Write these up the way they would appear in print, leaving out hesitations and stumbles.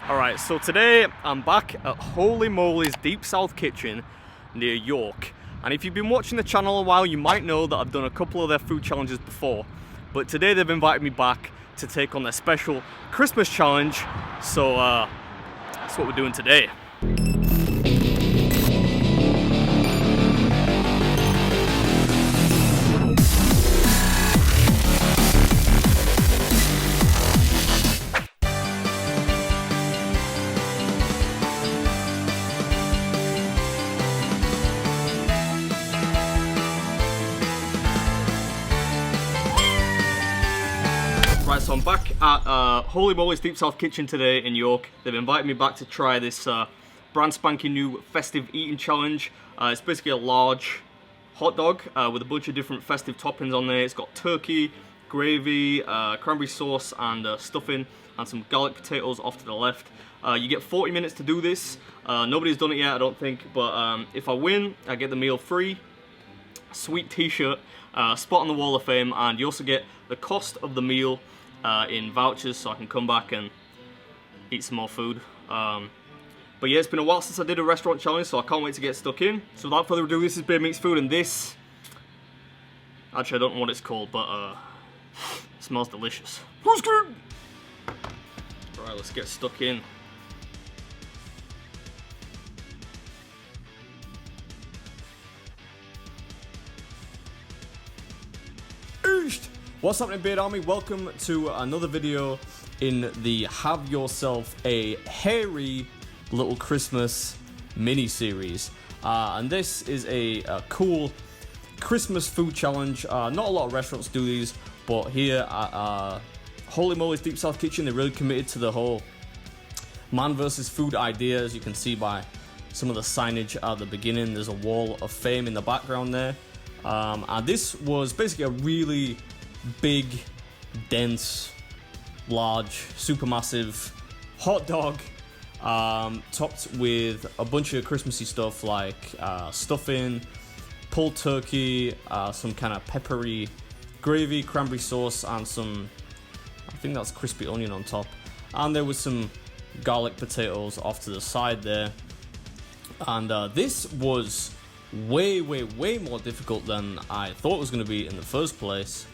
Alright, so today I'm back at Holy Moly's Deep South Kitchen near York. And if you've been watching the channel a while, you might know that I've done a couple of their food challenges before. But today they've invited me back to take on their special Christmas challenge. So that's what we're doing today. Right, so I'm back at Holy Moly's Deep South Kitchen today in York. They've invited me back to try this brand spanking new festive eating challenge. It's basically a large hot dog with a bunch of different festive toppings on there. It's got turkey, gravy, cranberry sauce and stuffing, and some garlic potatoes off to the left. You get 40 minutes to do this. Nobody's done it yet, I don't think, but if I win, I get the meal free, sweet t-shirt, spot on the Wall of Fame, and you also get the cost of the meal in vouchers, so I can come back and eat some more food. But yeah, it's been a while since I did a restaurant challenge, so I can't wait to get stuck in. So without further ado, this is BeardMeatsFood, and this, actually I don't know what it's called, but it smells delicious. Alright, let's get stuck in. What's happening, Beard Army? Welcome to another video in the Have Yourself a Hairy Little Christmas mini-series. And this is a cool Christmas food challenge. Not a lot of restaurants do these, but here at Holy Moly's Deep South Kitchen, they're really committed to the whole man versus food idea, as you can see by some of the signage at the beginning. There's a Wall of Fame in the background there. And this was basically a really big, dense, large, supermassive hot dog topped with a bunch of Christmassy stuff like stuffing, pulled turkey, some kind of peppery gravy, cranberry sauce, and some, I think that's crispy onion on top. And there was some garlic potatoes off to the side there. And this was way more difficult than I thought it was going to be in the first place.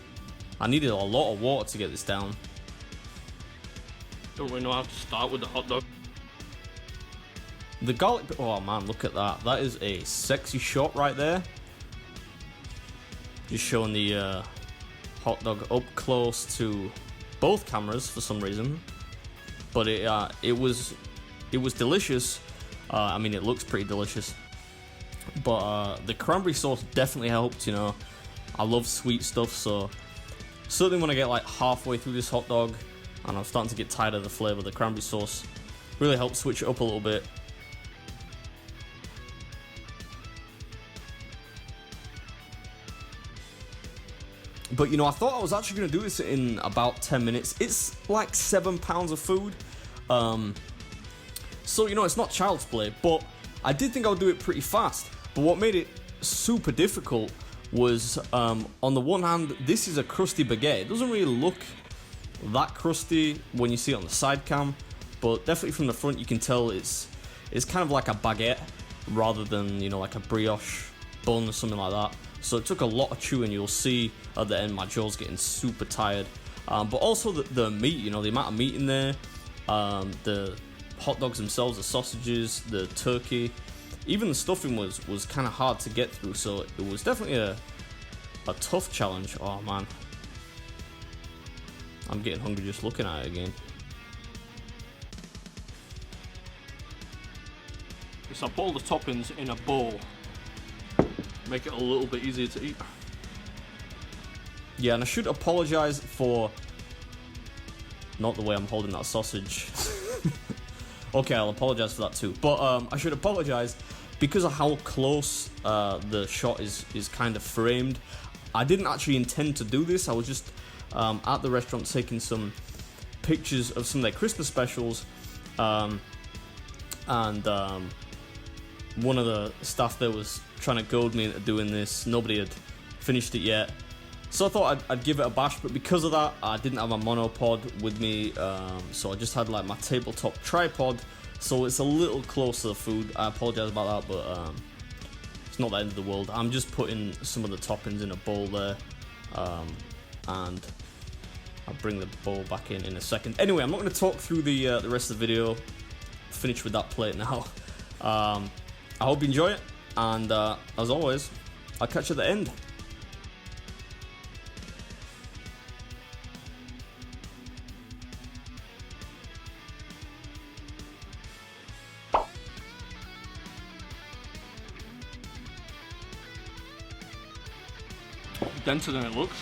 I needed a lot of water to get this down. Don't really know how to start with the hot dog. The garlic, oh man, look at that. That is a sexy shot right there. Just showing the hot dog up close to both cameras for some reason. But it was delicious. I mean, it looks pretty delicious. But the cranberry sauce definitely helped, you know. I love sweet stuff, so certainly when I get like halfway through this hot dog and I'm starting to get tired of the flavour of the cranberry sauce, really helps switch it up a little bit. But you know, I thought I was actually going to do this in about 10 minutes. It's like 7 pounds of food. So, you know, it's not child's play, but I did think I would do it pretty fast. But what made it super difficult was, on the one hand, this is a crusty baguette. It doesn't really look that crusty when you see it on the side cam, but definitely from the front you can tell it's kind of like a baguette rather than, you know, like a brioche bun or something like that. So it took a lot of chewing. You'll see at the end my jaw's getting super tired. But also the meat, you know, the amount of meat in there, the hot dogs themselves, the sausages, the turkey, even the stuffing was kind of hard to get through, so it was definitely a tough challenge. Oh man, I'm getting hungry just looking at it again. So I put all the toppings in a bowl, make it a little bit easier to eat. Yeah, and I should apologise for not the way I'm holding that sausage. Okay, I'll apologise for that too. But I should apologise because of how close the shot is kind of framed. I didn't actually intend to do this. I was just at the restaurant taking some pictures of some of their Christmas specials. And one of the staff there was trying to goad me into doing this. Nobody had finished it yet. So I thought I'd give it a bash, but because of that, I didn't have my monopod with me, so I just had like my tabletop tripod, so it's a little closer to food. I apologize about that, but it's not the end of the world. I'm just putting some of the toppings in a bowl there, and I'll bring the bowl back in a second. Anyway, I'm not going to talk through the rest of the video. Finish with that plate now. I hope you enjoy it, and as always, I'll catch you at the end. Denser than it looks.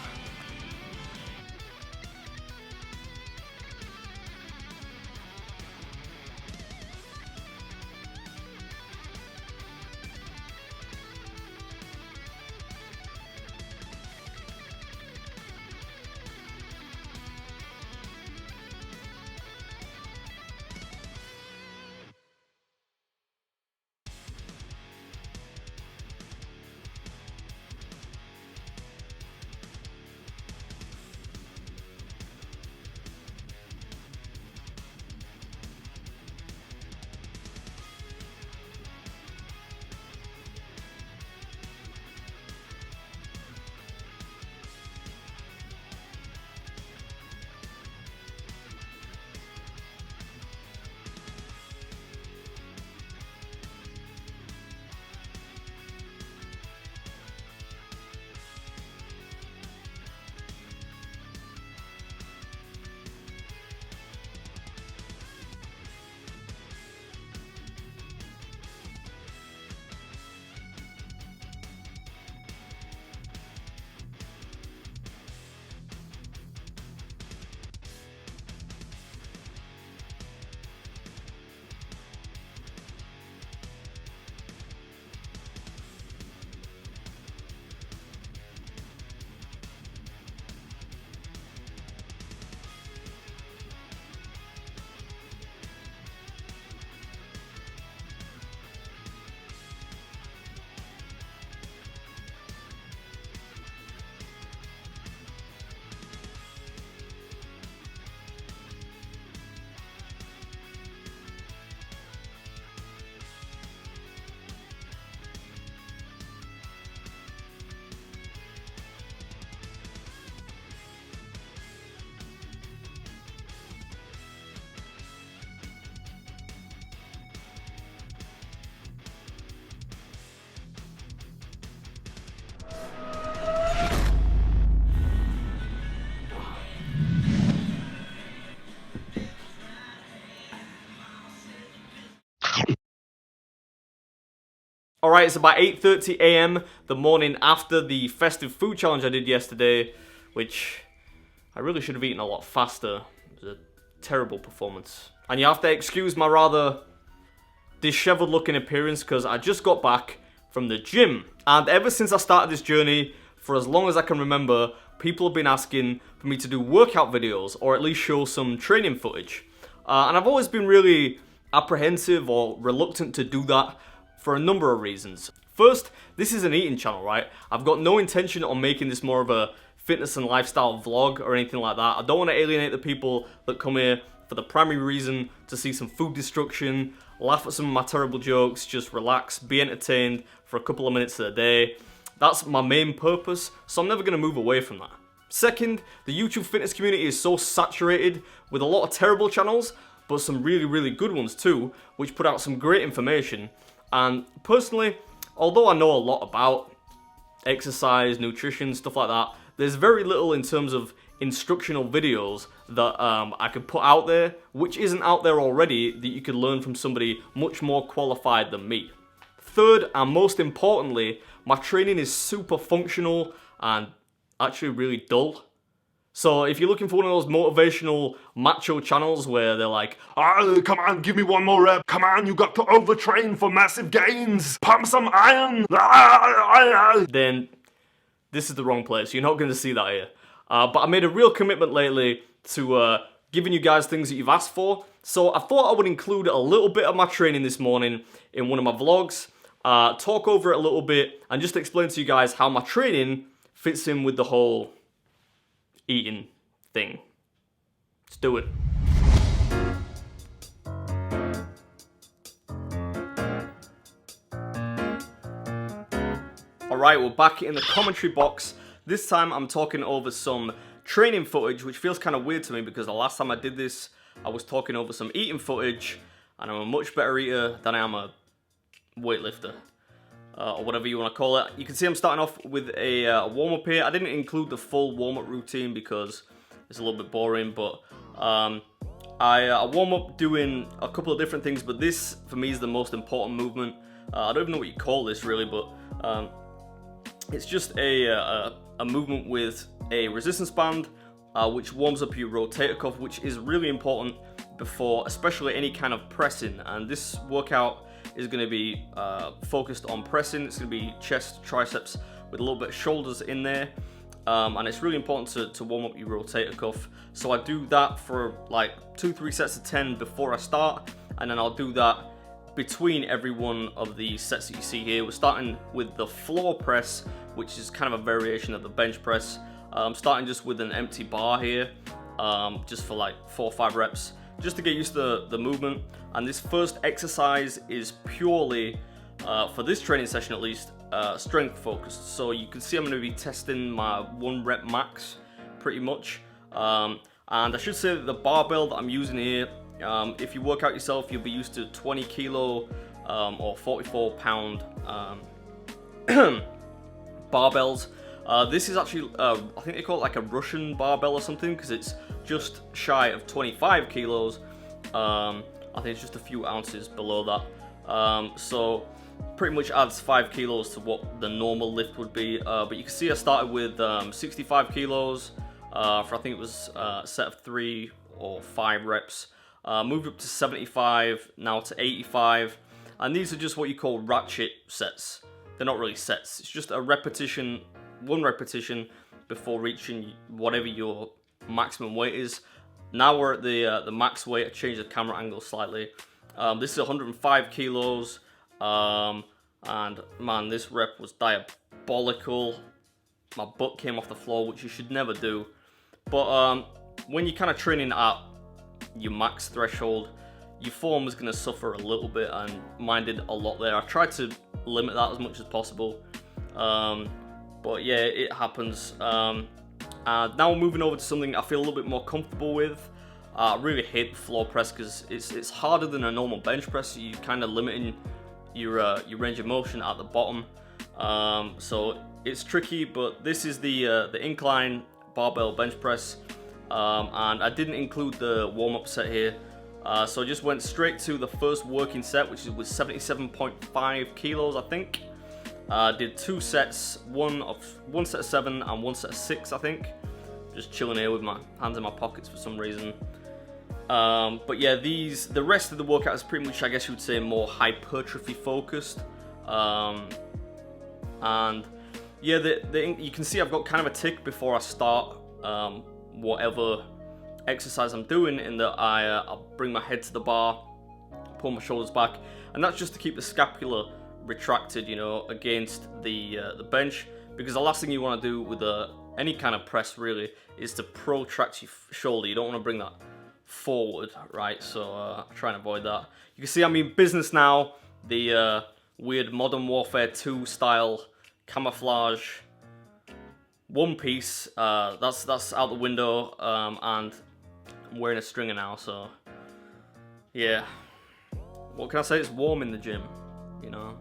Alright, it's about 8:30 AM, the morning after the festive food challenge I did yesterday, which I really should have eaten a lot faster. It was a terrible performance. And you have to excuse my rather disheveled looking appearance because I just got back from the gym. And ever since I started this journey, for as long as I can remember, people have been asking for me to do workout videos or at least show some training footage. And I've always been really apprehensive or reluctant to do that for a number of reasons. First, this is an eating channel, right? I've got no intention on making this more of a fitness and lifestyle vlog or anything like that. I don't want to alienate the people that come here for the primary reason to see some food destruction, laugh at some of my terrible jokes, just relax, be entertained for a couple of minutes of the day. That's my main purpose, so I'm never going to move away from that. Second, the YouTube fitness community is so saturated with a lot of terrible channels, but some really, really good ones too, which put out some great information. And personally, although I know a lot about exercise, nutrition, stuff like that, there's very little in terms of instructional videos that I could put out there, which isn't out there already, that you could learn from somebody much more qualified than me. Third, and most importantly, my training is super functional and actually really dull. So if you're looking for one of those motivational macho channels where they're like, come on, give me one more rep. Come on, you got to overtrain for massive gains. Pump some iron. Then this is the wrong place. You're not going to see that here. But I made a real commitment lately to giving you guys things that you've asked for. So I thought I would include a little bit of my training this morning in one of my vlogs, talk over it a little bit, and just explain to you guys how my training fits in with the whole eating thing. Let's do it. Alright, we're back in the commentary box. This time I'm talking over some training footage, which feels kind of weird to me because the last time I did this, I was talking over some eating footage, and I'm a much better eater than I am a weightlifter, or whatever you want to call it. You can see I'm starting off with a warm-up here. I didn't include the full warm-up routine because it's a little bit boring, but I warm up doing a couple of different things, but this, for me, is the most important movement. I don't even know what you call this, really, but it's just a movement with a resistance band, which warms up your rotator cuff, which is really important before, especially any kind of pressing. And this workout is going to be focused on pressing. It's going to be chest, triceps, with a little bit of shoulders in there. And it's really important to warm up your rotator cuff. So I do that for like 2-3 sets of 10 before I start, and then I'll do that between every one of the sets that you see here. We're starting with the floor press, which is kind of a variation of the bench press. I'm starting just with an empty bar here, just for like 4 or 5 reps, just to get used to the movement. And this first exercise is purely, for this training session at least, strength focused. So you can see I'm going to be testing my 1 rep max pretty much. And I should say that the barbell that I'm using here, if you work out yourself, you'll be used to 20 kilo or 44 pound barbells. This is actually, I think they call it like a Russian barbell or something, because it's just shy of 25 kilos. I think it's just a few ounces below that. So pretty much adds 5 kilos to what the normal lift would be. But you can see I started with 65 kilos for, I think it was a set of 3 or 5 reps. Moved up to 75, now to 85. And these are just what you call ratchet sets. They're not really sets. It's just a repetition, 1 repetition before reaching whatever your maximum weight is. Now we're at the max weight. I changed the camera angle slightly. This is 105 kilos. And man, this rep was diabolical. My butt came off the floor, which you should never do. But when you're kind of training at your max threshold, your form is going to suffer a little bit, and mine did a lot there. I tried to limit that as much as possible, but yeah, it happens. And now we're moving over to something I feel a little bit more comfortable with. I really hate the floor press because it's harder than a normal bench press. So you're kind of limiting your range of motion at the bottom, so it's tricky. But this is the incline barbell bench press, and I didn't include the warm-up set here, so I just went straight to the first working set, which was 77.5 kilos, I think. Did 2 sets, one set of 7 and 1 set of 6, I think. Just chilling here with my hands in my pockets for some reason. But yeah, the rest of the workout is pretty much, I guess you would say, more hypertrophy focused. And yeah, you can see I've got kind of a tick before I start whatever exercise I'm doing, in that I'll bring my head to the bar, pull my shoulders back, and that's just to keep the scapula retracted, you know, against the bench, because the last thing you want to do with any kind of press really is to protract your shoulder. You don't want to bring that forward, right? So try and avoid that. You can see I'm in business now. The weird Modern Warfare 2 style camouflage one piece, that's out the window, and I'm wearing a stringer now, so yeah. What can I say? It's warm in the gym, you know.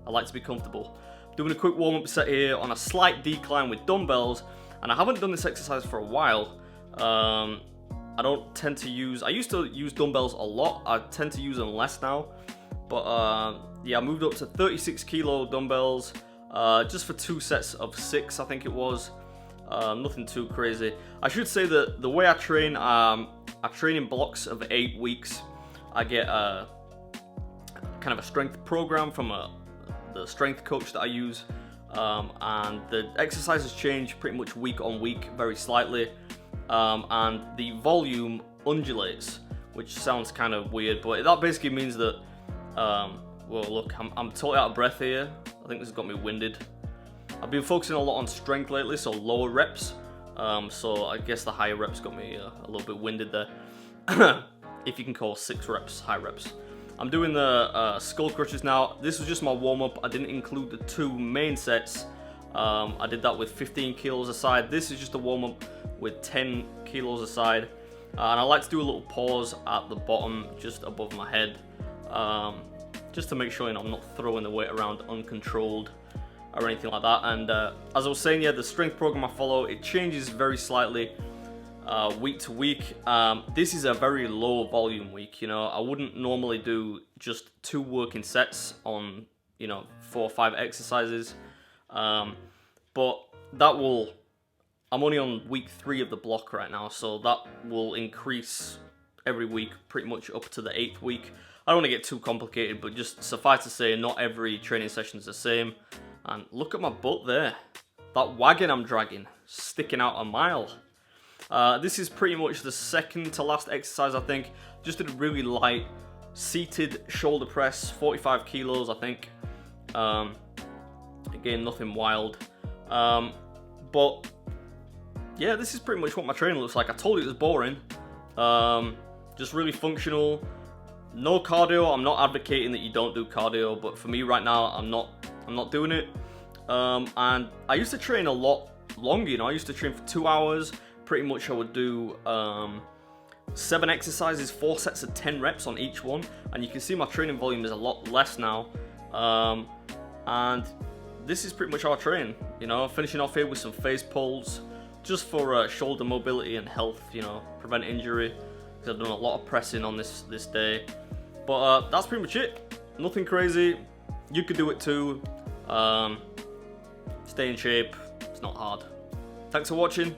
I like to be comfortable. Doing a quick warm-up set here on a slight decline with dumbbells, and I haven't done this exercise for a while. I don't tend to use, I used to use dumbbells a lot. I tend to use them less now, but yeah, I moved up to 36 kilo dumbbells, just for 2 sets of 6, I think it was. Nothing too crazy. I should say that the way I train in blocks of 8 weeks. I get kind of a strength program from the strength coach that I use, and the exercises change pretty much week on week, very slightly, and the volume undulates, which sounds kind of weird, but that basically means that, well, look, I'm totally out of breath here. I think this has got me winded. I've been focusing a lot on strength lately, so lower reps, So I guess the higher reps got me a little bit winded there. If you can call 6 reps high reps. I'm doing the skull crushes now. This was just my warm-up. I didn't include the 2 main sets. I did that with 15 kilos aside. This is just a warm-up with 10 kilos aside. And I like to do a little pause at the bottom, just above my head. Just to make sure, you know, I'm not throwing the weight around uncontrolled or anything like that. And as I was saying, yeah, the strength program I follow, it changes very slightly week to week. This is a very low volume week, you know. I wouldn't normally do just 2 working sets on, you know, 4 or 5 exercises. But that will, I'm only on week 3 of the block right now, so that will increase every week pretty much up to the 8th week. I don't want to get too complicated, but just suffice to say, not every training session is the same. And look at my butt there. That wagon I'm dragging, sticking out a mile. This is pretty much the second to last exercise, I think. Just did a really light seated shoulder press, 45 kilos, I think. Again, nothing wild. But yeah, this is pretty much what my training looks like. I told you it was boring. Just really functional. No cardio. I'm not advocating that you don't do cardio, but for me right now, I'm not doing it. And I used to train a lot longer, you know. I used to train for 2 hours. Pretty much I would do 7 exercises, 4 sets of 10 reps on each one. And you can see my training volume is a lot less now. And this is pretty much how I train, you know. Finishing off here with some face pulls, just for shoulder mobility and health, you know, prevent injury. Because I've done a lot of pressing on this day. But that's pretty much it. Nothing crazy. You could do it too. Stay in shape. It's not hard. Thanks for watching.